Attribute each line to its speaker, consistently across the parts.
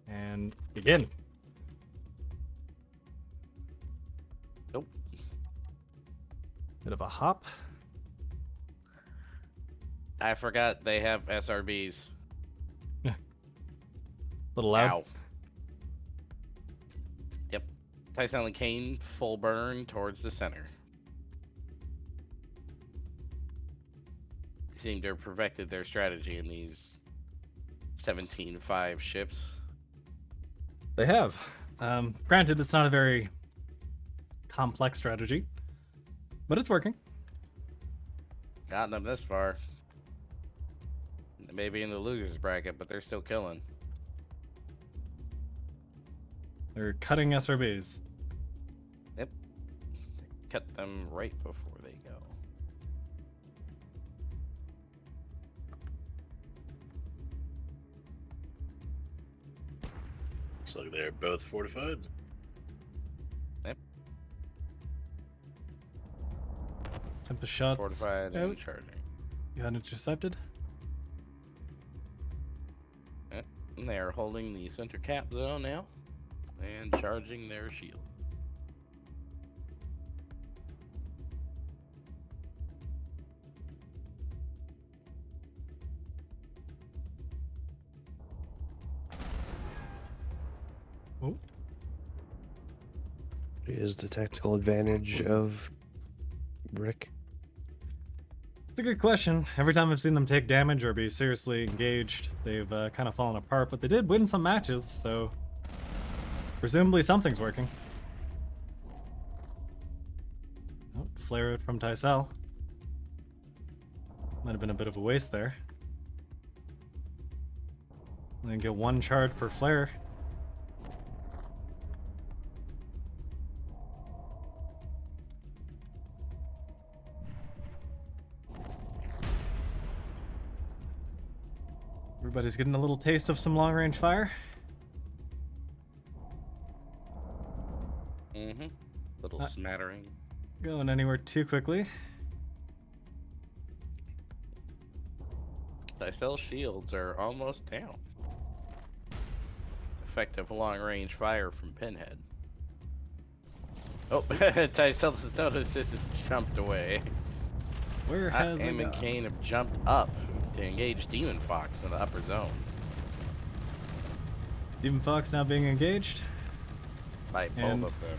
Speaker 1: And begin.
Speaker 2: Nope.
Speaker 1: Bit of a hop.
Speaker 2: I forgot they have SRBs.
Speaker 1: Little loud.
Speaker 2: Ow. Yep. Tyson and Kane full burn towards the center. They seem to have perfected their strategy in these 17-5 ships.
Speaker 1: They have. Granted, it's not a very complex strategy, but it's working.
Speaker 2: Gotten them this far. Maybe in the losers bracket, but they're still killing.
Speaker 1: They're cutting SRBs.
Speaker 2: Yep. Cut them right before they go.
Speaker 3: Looks like they're both fortified.
Speaker 2: Yep.
Speaker 1: Tempest shots.
Speaker 2: Fortified
Speaker 1: out.
Speaker 2: and charging.
Speaker 1: You had intercepted.
Speaker 2: Yep. And they are holding the center cap zone now and charging their shield.
Speaker 1: Oh,
Speaker 4: Is the tactical advantage of Rick?
Speaker 1: it's a good question. Every time I've seen them take damage or be seriously engaged, they've kind of fallen apart. But they did win some matches, so presumably something's working. Oh, flare out from Tycel. Might have been a bit of a waste there. Then get one charge per flare. Everybody's getting a little taste of some long-range fire.
Speaker 2: Mm-hmm. Little smattering.
Speaker 1: Going anywhere too quickly.
Speaker 2: Tycel shields are almost down. Effective long-range fire from Pinhead. Oh, Tycel's notice has jumped away.
Speaker 1: Where has it
Speaker 2: Am and
Speaker 1: gone?
Speaker 2: Kane have jumped up to engage Demon Fox in the upper zone.
Speaker 1: Demon Fox now being engaged.
Speaker 2: By both
Speaker 1: And-
Speaker 2: of them.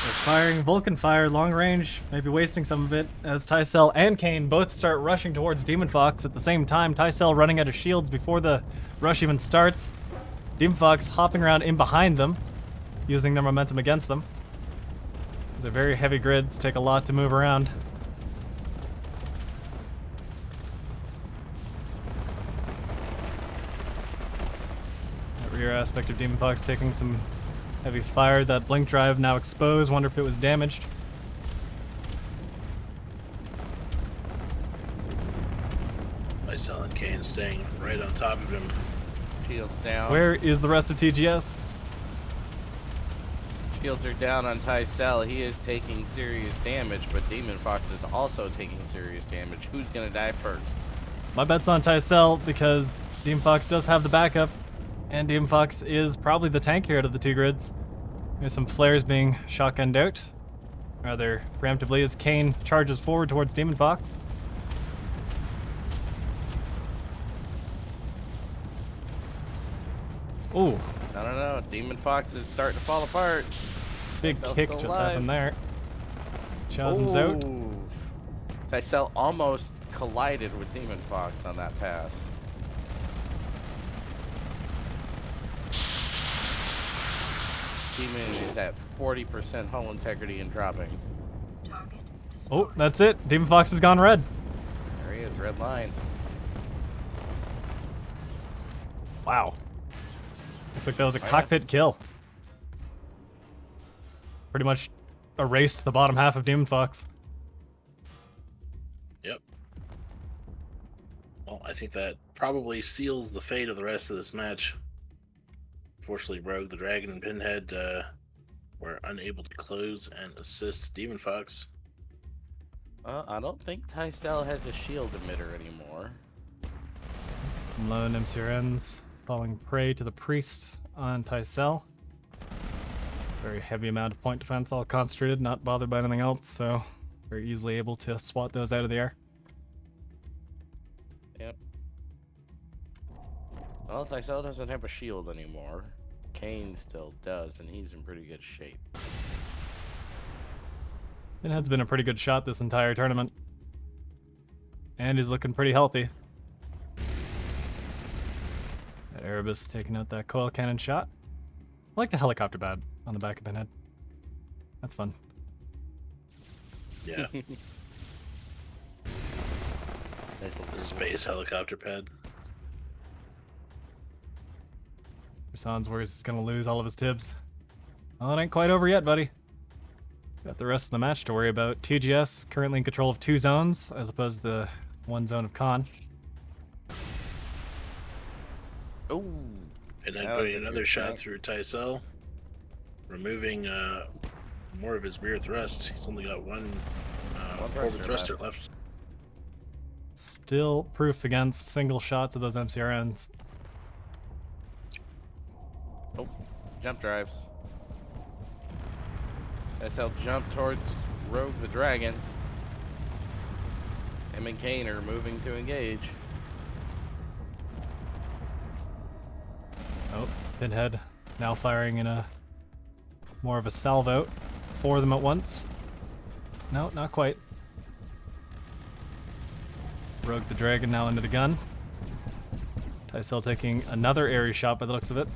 Speaker 1: They're firing Vulcan fire long range, maybe wasting some of it, as Tycel and Kane both start rushing towards Demon Fox at the same time. Tycel running out of shields before the rush even starts. Demon Fox hopping around in behind them, using their momentum against them. These are very heavy grids, take a lot to move around. That rear aspect of Demon Fox taking some heavy fire. That blink drive now exposed. Wonder if it was damaged.
Speaker 3: Tycel and Kane staying right on top of him.
Speaker 2: Shields down.
Speaker 1: Where is the rest of TGS?
Speaker 2: Shields are down on Tycel. He is taking serious damage, but Demon Fox is also taking serious damage. Who's gonna die first?
Speaker 1: My bet's on Tycel because Demon Fox does have the backup, and Demon Fox is probably the tankier out of the two grids. There's some flares being shotgunned out, rather preemptively, as Kane charges forward towards Demon Fox. Ooh,
Speaker 2: No. Demon Fox is starting to fall apart.
Speaker 1: big
Speaker 2: Tycel's
Speaker 1: kick
Speaker 2: still
Speaker 1: just
Speaker 2: alive.
Speaker 1: happened there. Chasm's out.
Speaker 2: Ooh. Tycel almost collided with Demon Fox on that pass. Demon is at 40% hull integrity and dropping.
Speaker 1: Oh, that's it. Demon Fox has gone red.
Speaker 2: There he is, red line.
Speaker 1: Wow. Looks like that was a
Speaker 2: Oh, yeah.
Speaker 1: cockpit kill. Pretty much erased the bottom half of Demon Fox.
Speaker 3: Yep. Well, I think that probably seals the fate of the rest of this match. Unfortunately, Rogue, the Dragon, and Pinhead were unable to close and assist Demon Fox.
Speaker 2: I don't think Tycel has a shield emitter anymore.
Speaker 1: Some lone MCRNs. falling prey to the priest on Tycel. It's a very heavy amount of point defense, all concentrated, not bothered by anything else, so very easily able to swat those out of the air.
Speaker 2: Yep. Well, Tycel doesn't have a shield anymore. Kane still does, and he's in pretty good shape.
Speaker 1: Pinhead's been a pretty good shot this entire tournament. And he's looking pretty healthy. That Erebus taking out that coil cannon shot. I like the helicopter pad on the back of Pinhead. That's fun.
Speaker 3: Yeah.
Speaker 2: Nice little
Speaker 3: Space helicopter pad.
Speaker 1: Rasan's worries he's gonna lose all of his tibs. Well, it ain't quite over yet, buddy. Got the rest of the match to worry about. TGS currently in control of 2 zones, as opposed to the 1 zone of Khan.
Speaker 2: Oh.
Speaker 3: And then
Speaker 2: That was
Speaker 3: putting
Speaker 2: a
Speaker 3: another
Speaker 2: good
Speaker 3: shot
Speaker 2: shot.
Speaker 3: through Tycel, removing more of his rear thrust. He's only got one forward thruster left.
Speaker 1: Still proof against single shots of those MCRNs.
Speaker 2: Oh, jump drives. SL jump towards Rogue the Dragon. Him and Kane are moving to engage.
Speaker 1: Oh, Pinhead now firing in a more of a salvo. 4 of them at once. No, not quite. Rogue the Dragon now into the gun. Tycel taking another airy shot by the looks of it.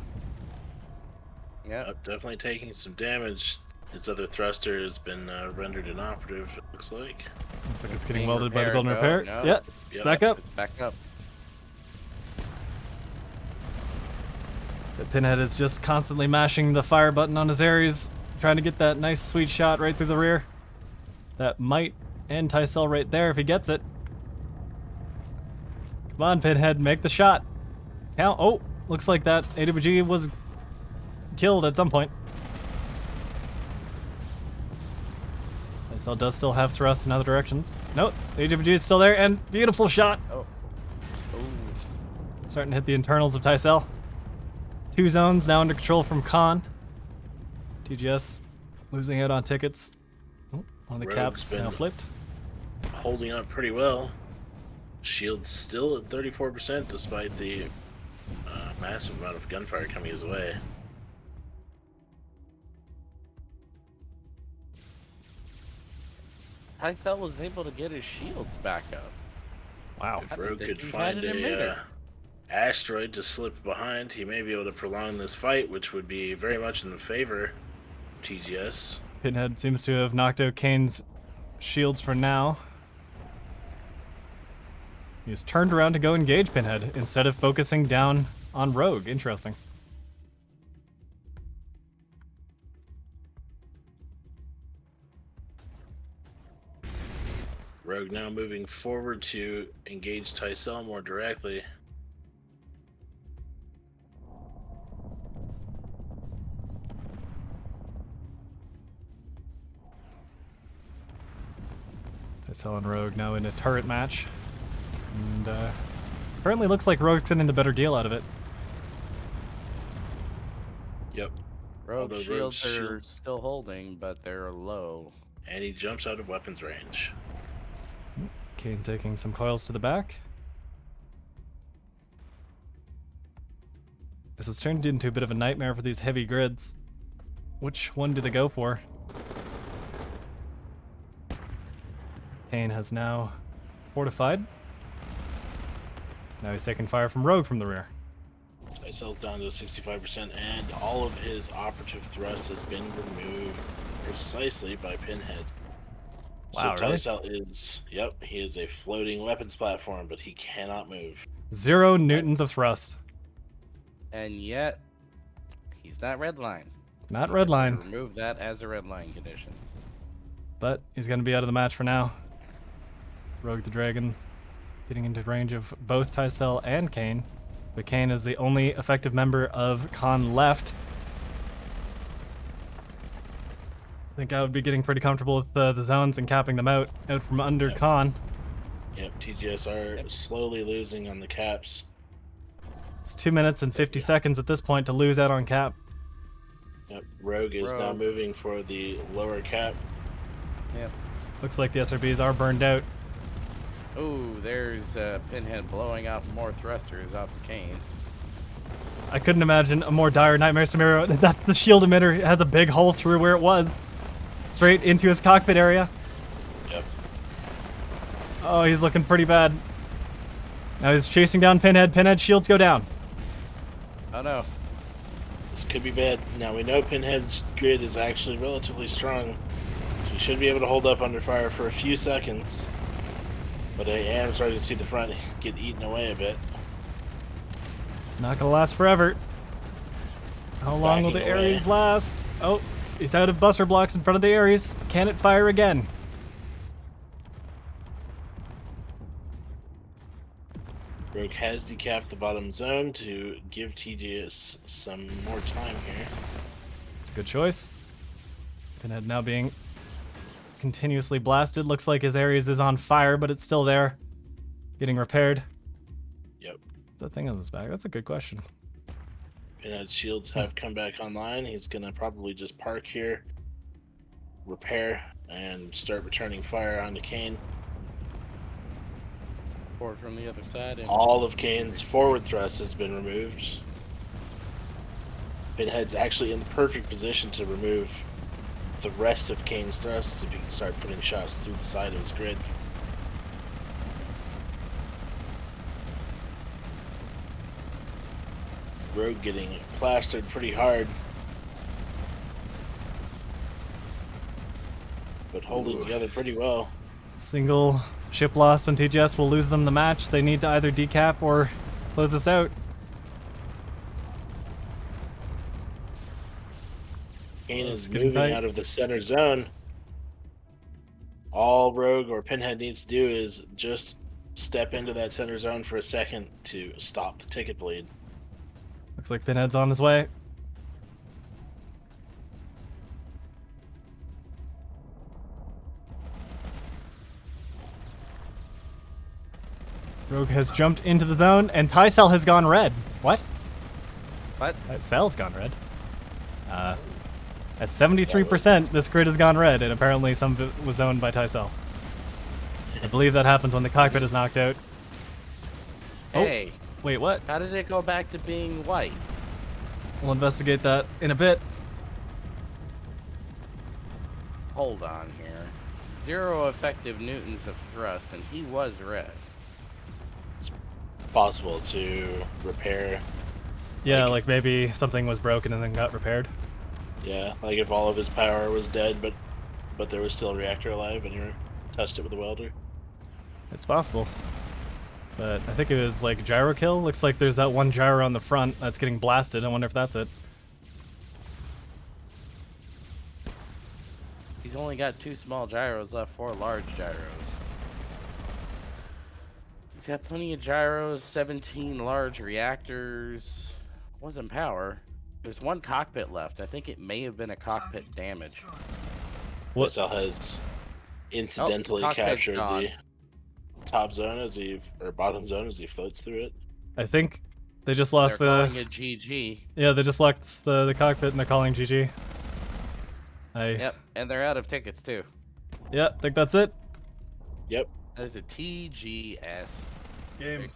Speaker 2: Yeah.
Speaker 3: Definitely taking some damage. His other thruster has been rendered inoperative, it looks like.
Speaker 1: Looks like it's getting
Speaker 2: Being
Speaker 1: welded by the
Speaker 2: repaired,
Speaker 1: build and
Speaker 2: no,
Speaker 1: repair.
Speaker 2: no.
Speaker 1: Yeah,
Speaker 3: Yep.
Speaker 1: back up.
Speaker 2: It's back up.
Speaker 1: The Pinhead is just constantly mashing the fire button on his Ares, trying to get that nice sweet shot right through the rear. That might end Tycel right there if he gets it. Come on, Pinhead, make the shot. Count. Oh, looks like that AWG was killed at some point. Tycel does still have thrust in other directions. Nope, the AWG is still there, and beautiful shot.
Speaker 2: Oh. Oh.
Speaker 1: Starting to hit the internals of Tycel. 2 zones now under control from Khan. TGS losing out on tickets. Oh, one of the
Speaker 3: Rogue's
Speaker 1: caps now
Speaker 3: been
Speaker 1: flipped.
Speaker 3: Holding up pretty well. Shield's still at 34% despite the massive amount of gunfire coming his way.
Speaker 2: Tycel was able to get his shields back up.
Speaker 1: Wow.
Speaker 3: If
Speaker 2: I
Speaker 3: Rogue
Speaker 2: think
Speaker 3: could
Speaker 2: he's
Speaker 3: find
Speaker 2: had an emitter.
Speaker 3: a asteroid to slip behind, he may be able to prolong this fight, which would be very much in the favor of TGS.
Speaker 1: Pinhead seems to have knocked out Kane's shields for now. He's turned around to go engage Pinhead instead of focusing down on Rogue. Interesting.
Speaker 3: Rogue now moving forward to engage Tycel more directly.
Speaker 1: Tycel and Rogue now in a turret match. And currently looks like Rogue's getting the better deal out of it.
Speaker 3: Yep.
Speaker 2: Rogue
Speaker 3: Although
Speaker 2: shields
Speaker 3: Rogue's
Speaker 2: are
Speaker 3: shields-
Speaker 2: still holding, but they're low.
Speaker 3: And he jumps out of weapons range.
Speaker 1: Kane taking some coils to the back. This has turned into a bit of a nightmare for these heavy grids. Which one do they go for? Kane has now fortified. Now he's taking fire from Rogue from the rear.
Speaker 3: Tycel's down to 65%, and all of his operative thrust has been removed precisely by Pinhead.
Speaker 1: Wow,
Speaker 3: so
Speaker 1: really?
Speaker 3: Tycel is, yep, he is a floating weapons platform, but he cannot move.
Speaker 1: 0 newtons of thrust.
Speaker 2: And yet, he's not redline.
Speaker 1: Not red line,
Speaker 2: Remove that as a redline condition.
Speaker 1: but he's going to be out of the match for now. Rogue the Dragon getting into range of both Tycel and Kane. But Kane is the only effective member of Khan left. I think I would be getting pretty comfortable with the zones and capping them out from under
Speaker 3: Yep.
Speaker 1: Khan.
Speaker 3: Yep, TGS are slowly losing on the caps.
Speaker 1: It's 2 minutes and 50 seconds at this point to lose out on cap.
Speaker 3: Yep. Rogue is now
Speaker 2: Rogue.
Speaker 3: moving for the lower cap.
Speaker 2: Yep.
Speaker 1: Looks like the SRBs are burned out.
Speaker 2: Ooh, there's Pinhead blowing off more thrusters off the cane.
Speaker 1: I couldn't imagine a more dire nightmare scenario. That the shield emitter has a big hole through where it was. Straight into his cockpit area.
Speaker 3: Yep.
Speaker 1: Oh, he's looking pretty bad. Now he's chasing down Pinhead. Pinhead shields go down.
Speaker 2: Oh no.
Speaker 3: This could be bad. Now we know Pinhead's grid is actually relatively strong. So he should be able to hold up under fire for a few seconds. But I am starting to see the front get eaten away a bit.
Speaker 1: Not gonna last forever. How long will the
Speaker 3: backing away.
Speaker 1: Ares last? Oh, he's out of buster blocks in front of the Ares. Can it fire again?
Speaker 3: Rogue has decapped the bottom zone to give TGS some more time here.
Speaker 1: It's a good choice. Pinhead now being continuously blasted. Looks like his Ares is on fire, but it's still there. Getting repaired.
Speaker 3: Yep.
Speaker 1: What's that thing on his back? That's a good question.
Speaker 3: Pinhead's shields have come back online. He's gonna probably just park here, repair, and start returning fire onto Kane.
Speaker 2: Or from the other side. And
Speaker 3: All of Kane's forward thrust has been removed. Pinhead's actually in the perfect position to remove the rest of Kane's thrusts if he can start putting shots through the side of his grid. Rogue getting plastered pretty hard, but holding together pretty well.
Speaker 1: Single ship lost on TGS will lose them the match. They need to either decap or close this out.
Speaker 3: Kane
Speaker 1: It's
Speaker 3: is
Speaker 1: getting
Speaker 3: moving
Speaker 1: tight.
Speaker 3: out of the center zone. All Rogue or Pinhead needs to do is just step into that center zone for a second to stop the ticket bleed.
Speaker 1: Looks like Pinhead's on his way. Rogue has jumped into the zone, and Tycell has gone red. What?
Speaker 2: What?
Speaker 1: Tycell's gone red. At 73%, this grid has gone red, and apparently some of it was owned by Tycell. I believe that happens when the cockpit is knocked out. Oh.
Speaker 2: Hey,
Speaker 1: Wait, what?
Speaker 2: how did it go back to being white?
Speaker 1: We'll investigate that in a bit.
Speaker 2: Hold on here. 0 effective newtons of thrust, and he was red.
Speaker 3: Possible to repair.
Speaker 1: Yeah, like maybe something was broken and then got repaired.
Speaker 3: Yeah, like if all of his power was dead, but there was still a reactor alive and you touched it with a welder.
Speaker 1: It's possible. But I think it was like gyro kill. Looks like there's that one gyro on the front that's getting blasted. I wonder if that's it.
Speaker 2: He's only got 2 small gyros left, 4 large gyros. He's got plenty of gyros, 17 large reactors. Wasn't power. There's 1 cockpit left. I think it may have been a cockpit damage.
Speaker 1: What?
Speaker 3: SL has incidentally
Speaker 2: cockpit's
Speaker 3: captured
Speaker 2: gone.
Speaker 3: the top zone or bottom zone as he floats through it.
Speaker 1: I think they just lost
Speaker 2: They're calling
Speaker 1: the...
Speaker 2: it GG.
Speaker 1: Yeah, they just lost the cockpit and they're calling GG.
Speaker 2: Yep, and they're out of tickets too.
Speaker 1: Yeah, I think that's it.
Speaker 3: Yep.
Speaker 2: That is a TGS.
Speaker 1: Game.